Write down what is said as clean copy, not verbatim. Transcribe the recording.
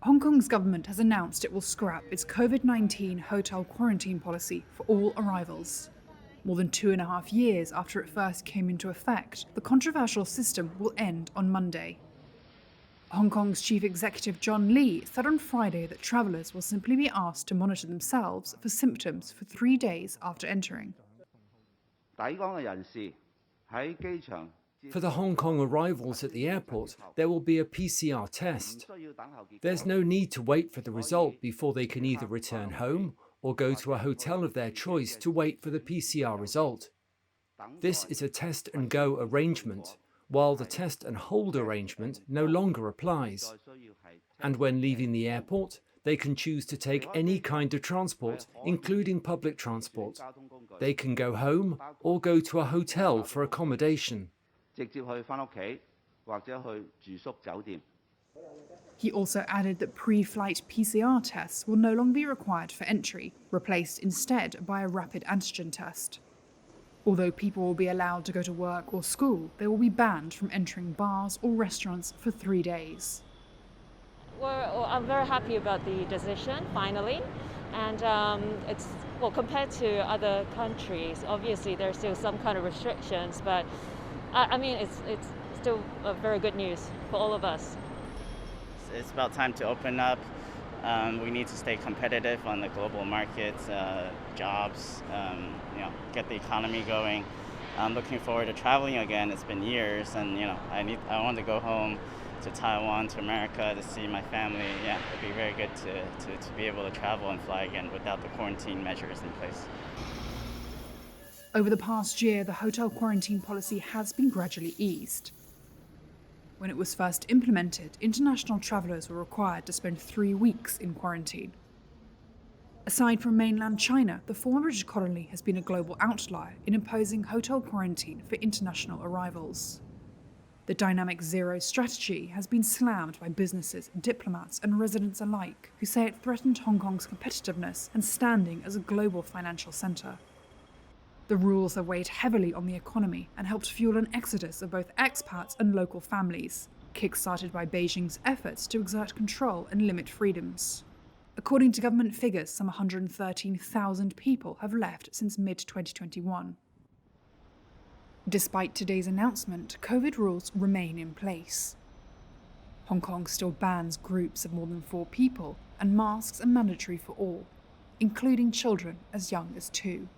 Hong Kong's government has announced it will scrap its COVID-19 hotel quarantine policy for all arrivals. More than 2.5 years after it first came into effect, the controversial system will end on Monday. Hong Kong's chief executive John Lee said on Friday that travellers will simply be asked to monitor themselves for symptoms for 3 days after entering. For the Hong Kong arrivals at the airport, there will be a PCR test. There's no need to wait for the result before they can either return home or go to a hotel of their choice to wait for the PCR result. This is a test and go arrangement, while the test and hold arrangement no longer applies. And when leaving the airport, they can choose to take any kind of transport, including public transport. They can go home or go to a hotel for accommodation. He also added that pre-flight PCR tests will no longer be required for entry, replaced instead by a rapid antigen test. Although people will be allowed to go to work or school, they will be banned from entering bars or restaurants for 3 days. I'm very happy about the decision, finally. And it's, compared to other countries, obviously there's still some kind of restrictions, but it's still very good news for all of us. It's about time to open up. We need to stay competitive on the global markets, jobs, get the economy going. I'm looking forward to traveling again. It's been years, and I want to go home to Taiwan, to America, to see my family. Yeah, it'd be very good to be able to travel and fly again without the quarantine measures in place. Over the past year, the hotel quarantine policy has been gradually eased. When it was first implemented, international travellers were required to spend 3 weeks in quarantine. Aside from mainland China, the former British colony has been a global outlier in imposing hotel quarantine for international arrivals. The dynamic zero strategy has been slammed by businesses, diplomats and residents alike, who say it threatened Hong Kong's competitiveness and standing as a global financial centre. The rules have weighed heavily on the economy and helped fuel an exodus of both expats and local families, kick-started by Beijing's efforts to exert control and limit freedoms. According to government figures, some 113,000 people have left since mid-2021. Despite today's announcement, COVID rules remain in place. Hong Kong still bans groups of more than 4 people, and masks are mandatory for all, including children as young as 2.